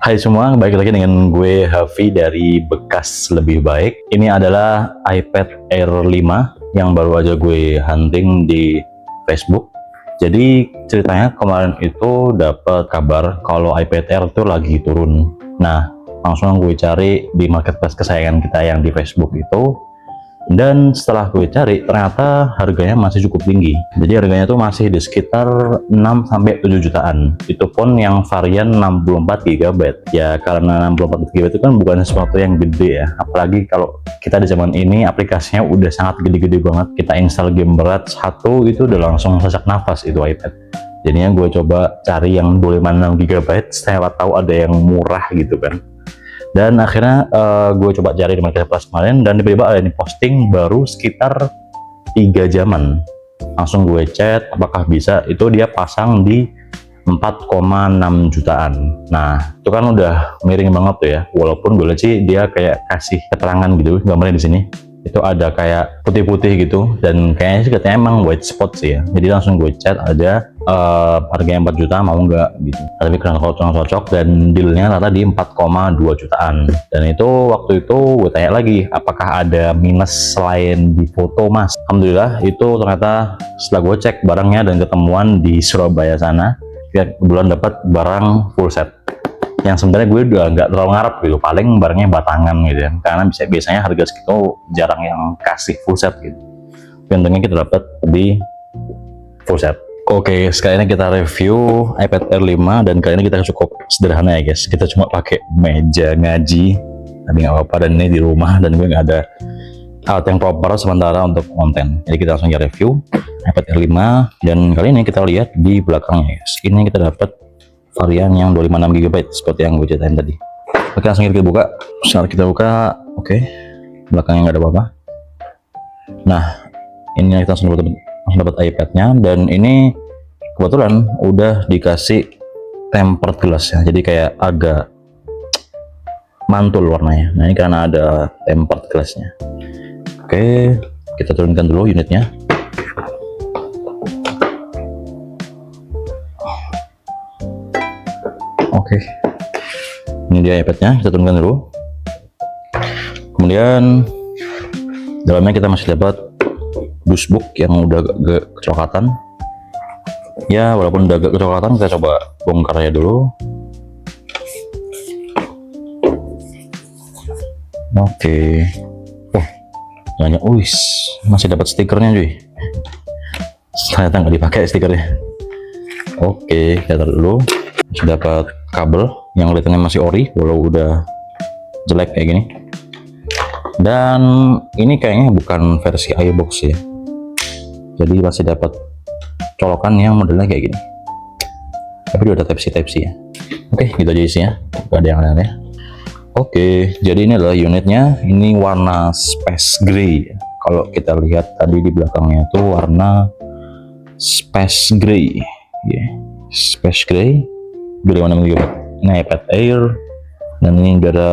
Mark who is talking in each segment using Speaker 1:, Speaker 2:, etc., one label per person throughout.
Speaker 1: Hai semua, balik lagi dengan gue Hafi dari Bekas Lebih Baik. Ini adalah iPad Air 5 yang baru aja gue hunting di Facebook. Jadi ceritanya kemarin itu dapat kabar kalau iPad Air itu lagi turun. Nah, langsung gue cari di marketplace kesayangan kita yang di Facebook itu. Dan setelah gue cari, ternyata harganya masih cukup tinggi. Jadi harganya tuh masih di sekitar 6-7 jutaan. Itu pun yang varian 64 GB. Ya karena 64 GB itu kan bukan sesuatu yang gede ya. Apalagi kalau kita di zaman ini aplikasinya udah sangat gede-gede banget. Kita install game berat satu itu udah langsung sesak nafas itu iPad. Jadinya gue coba cari yang 256 GB. Saya tahu ada yang murah gitu kan. Dan akhirnya gue coba cari di marketplace kemarin dan tiba-tiba ada nih posting baru sekitar 3 jaman. Langsung gue chat apakah bisa, itu dia pasang di 4,6 jutaan. Nah itu kan udah miring banget tuh ya, walaupun gue lihat sih dia kayak kasih keterangan gitu gambarnya di sini. Itu ada kayak putih-putih gitu dan kayaknya sih katanya emang white spot sih ya. Jadi langsung gue chat aja harganya 4 juta mau nggak gitu. Tapi karena kalau cocok dan dealnya rata di 4,2 jutaan. Dan itu waktu itu gue tanya lagi apakah ada minus selain di foto mas. Alhamdulillah itu ternyata setelah gue cek barangnya dan ketemuan di Surabaya sana, kita kebetulan dapat barang full set. Yang sebenarnya gue udah nggak terlalu ngarep gitu, paling barangnya batangan gitu ya, karena biasanya harga segitu jarang yang kasih full set gitu. Untungnya kita dapat di full set. Oke, sekali ini kita review iPad Air 5 dan kali ini kita cukup sederhana ya guys. Kita cuma pakai meja ngaji, tapi nggak apa-apa, dan ini di rumah dan gue nggak ada alat yang proper sementara untuk konten. Jadi kita langsung review iPad Air 5 dan kali ini kita lihat di belakangnya guys. Ini kita dapat varian yang 256 GB seperti yang gue ceritain tadi. Oke, langsung kita buka. Saat kita buka, oke, belakangnya nggak ada apa-apa. Nah, ini kita langsung dapat iPad-nya dan ini kebetulan udah dikasih tempered glass ya. Jadi kayak agak mantul warnanya. Nah, ini karena ada tempered glass-nya. Oke, kita turunkan dulu unitnya. Oke, ini dia iPad-nya, kita turunkan dulu. Kemudian dalamnya kita masih dapat dashboard yang udah agak kecoklatan. Ya, walaupun udah agak kecoklatan, kita coba bongkarnya dulu. Oke. Oh, banyak. Masih dapat stikernya cuy. Ternyata nggak dipakai stikernya. Oke, kita taruh dulu. Sudah dapat kabel yang kelihatannya masih ori walau udah jelek kayak gini, dan ini kayaknya bukan versi iBox ya, jadi masih dapat colokan yang modelnya kayak gini, tapi udah type C ya. Oke, gitu aja isinya, gak ada yang aneh. Oke, jadi ini adalah unitnya. Ini warna space gray. Kalau kita lihat tadi di belakangnya itu warna space gray ya, space gray. 256 GB. Ini iPad Air dan ini udah ada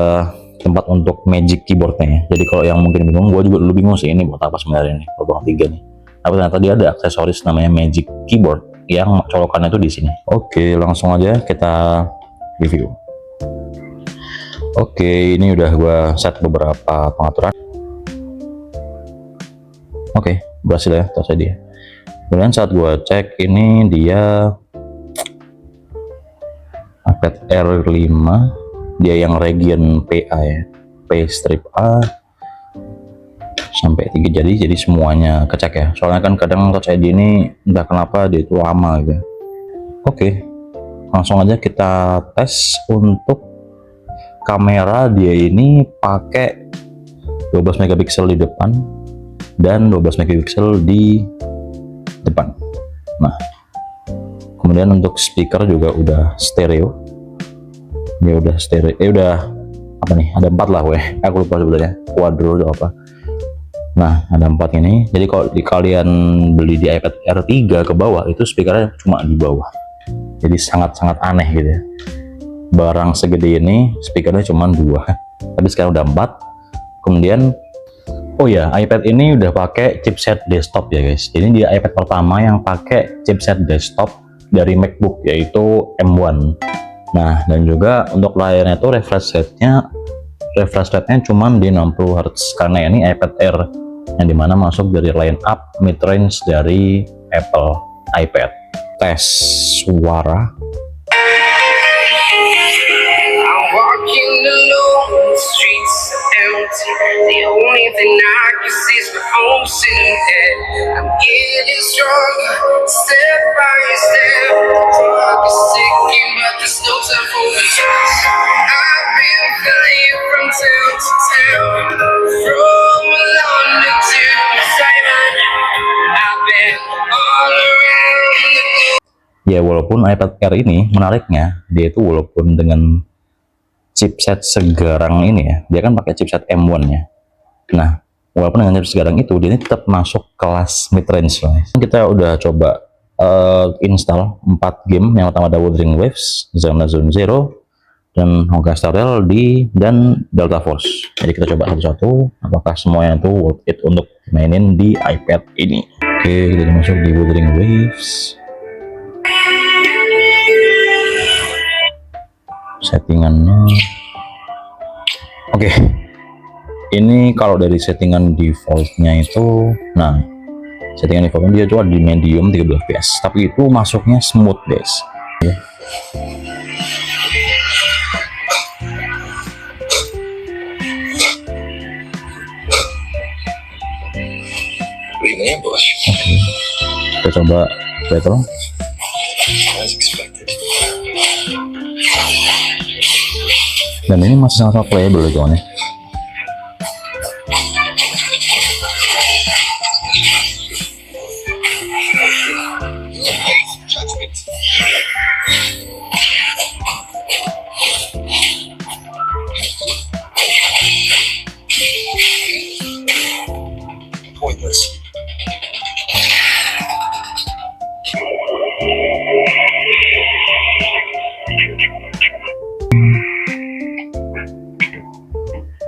Speaker 1: tempat untuk magic keyboardnya ya. Jadi kalau yang mungkin bingung, gue juga dulu bingung sih ini buat apa sebenarnya nih lubang 3 nih. Tapi ternyata dia ada aksesoris namanya magic keyboard yang colokannya tuh di sini. Oke, langsung aja kita review. Oke, ini udah gue set beberapa pengaturan. Oke, berhasil ya, tersedia. Kemudian saat gue cek ini dia iPad Air 5, dia yang region PA ya, P strip A sampai 3, jadi semuanya kecek ya. Soalnya kan kadang Touch ID ini entah kenapa dia itu lama gitu. Oke, langsung aja kita tes. Untuk kamera dia ini pakai 12 megapiksel di depan dan 12 megapiksel di depan. Nah, kemudian untuk speaker juga udah stereo. Dia udah stereo. Udah apa nih? Ada 4 lah aku lupa sebenarnya. Quadro atau apa. Nah, ada 4 ini. Jadi kalau kalian beli di iPad Air 3 ke bawah, itu speakernya cuma di bawah. Jadi sangat-sangat aneh gitu ya. Barang segede ini speakernya cuma 2. Tapi sekarang udah 4. Kemudian oh ya, iPad ini udah pakai chipset desktop ya guys. Jadi dia iPad pertama yang pakai chipset desktop dari MacBook, yaitu M1. Nah, dan juga untuk layarnya itu refresh rate-nya cuman di 60 Hz karena ini iPad Air yang dimana masuk dari line up mid range dari Apple iPad. Tes suara.
Speaker 2: Walking alone, the streets are empty. The only thing I can see is my own silhouette. I'm getting stronger, step by step. The clock is ticking, but there's no time for me. I've been flying from town to town, from London to Taiwan. I've been all around the globe.
Speaker 1: Ya, walaupun iPad Air ini menariknya, dia itu walaupun dengan chipset segarang ini ya, dia kan pakai chipset M1 ya. Nah, walaupun dengan chipset segarang itu, dia ini tetap masuk kelas mid range. Kita udah coba install 4 game. Yang pertama ada Wuthering Waves, Zelda Zone Zero, dan Honkai Star Rail dan Delta Force. Jadi kita coba satu-satu apakah semuanya itu worth it untuk mainin di iPad ini. Oke, kita masuk di Wuthering Waves. Settingannya oke. Ini kalau dari settingan defaultnya itu, nah settingan defaultnya dia coba di medium 13 fps, tapi itu masuknya smooth guys ya. Oke, kita coba battle. Dan ini masih sangat playable itu nih.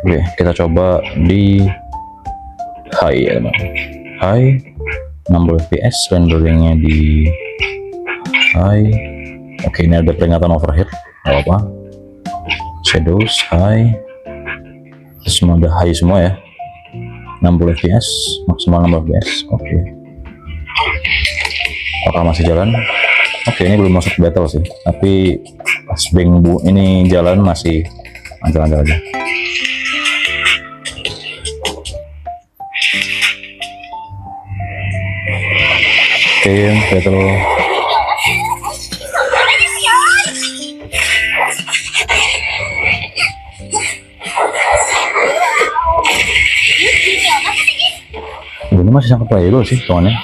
Speaker 1: Oke, kita coba di high ya teman. High 60 fps, renderingnya di high. Oke, ini ada peringatan overhead, nggak apa. Shadows high, semua ada high semua ya. 60 fps, maksimal 60 fps. Oke. Apakah masih jalan? Oke, ini belum masuk battle sih, tapi pas Bang Bu ini jalan masih lancar-lancar aja. Oke, battle. Ini masih sangat playable sih soalnya.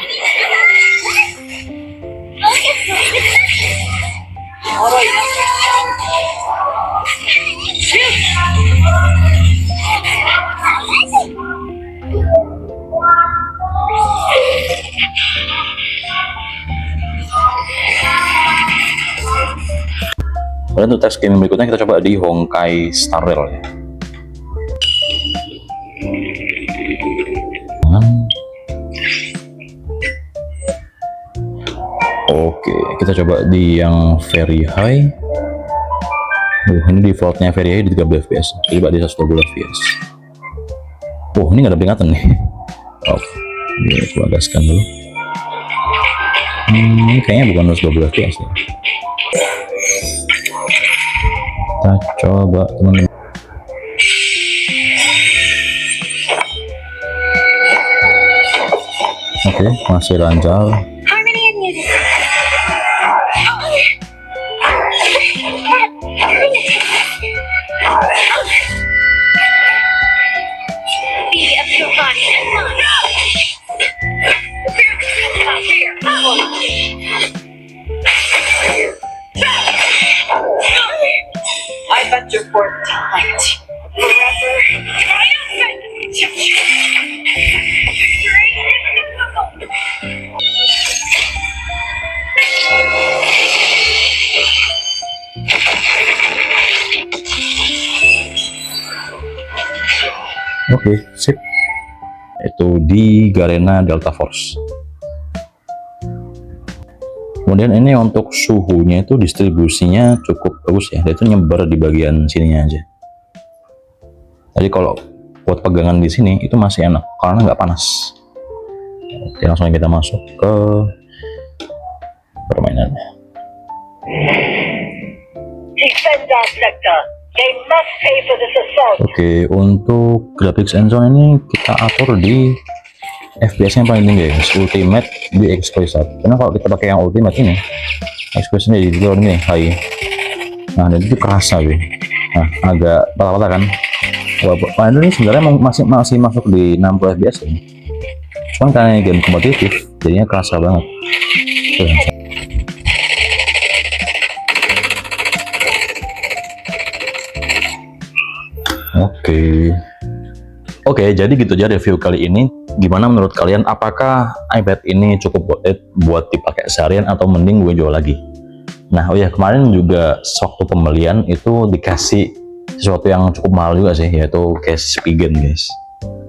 Speaker 1: Dan untuk tes game berikutnya kita coba di Honkai Star Rail ya. Oke, kita coba di yang very high. Ini defaultnya very high di 13 fps. Coba di 120 fps. Ini nggak ada peringatan nih. Oke, aku gaskan dulu. Ini kayaknya bukan 120 fps ya. Kita coba teman-teman. Oke, masih lancar.
Speaker 3: I bet your fourth tonight. Forever triumphant.
Speaker 1: Oke, sip. Itu di Garena Delta Force. Kemudian ini untuk suhunya itu distribusinya cukup bagus ya, dia itu nyebar di bagian sininya aja. Jadi kalau buat pegangan di sini itu masih enak karena nggak panas. Oke, langsung kita masuk ke permainannya.
Speaker 3: Defend our sector. They must pay for this assault.
Speaker 1: Oke, untuk graphics and sound ini kita atur di FPS nya paling tinggi guys, ultimate di exploit 1. Karena kalau kita pakai yang ultimate ini, exploit nya di low ini high. Nah, dan itu kerasa gitu. Nah, agak patah-patah kan. Walaupun ini sebenarnya masih masuk di 60 fps ya. Cuman karena game kompetitif, jadinya kerasa banget. Tuh, Oke, jadi gitu aja review kali ini. Gimana menurut kalian? Apakah iPad ini cukup worth it buat dipakai seharian atau mending gue jual lagi? Nah, oh ya, kemarin juga sewaktu pembelian itu dikasih sesuatu yang cukup mahal juga sih, yaitu case Spigen guys.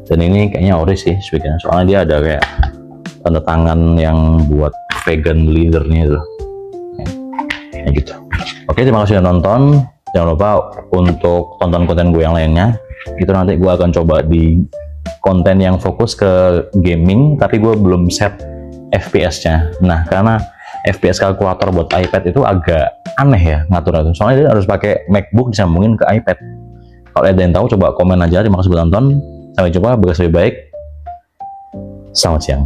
Speaker 1: Dan ini kayaknya ori sih Spigen, soalnya dia ada kayak tanda tangan yang buat vegan leadernya itu. Ya gitu. Oke, terima kasih sudah nonton. Jangan lupa untuk tonton konten gue yang lainnya. Itu nanti gue akan coba di konten yang fokus ke gaming, tapi gue belum set FPS-nya. Nah, karena FPS kalkulator buat iPad itu agak aneh ya ngatur itu. Soalnya dia harus pakai MacBook disambungin ke iPad. Kalau ada yang tahu, coba komen aja. Terima kasih sudah nonton. Sampai jumpa, berkas lebih baik. Selamat siang.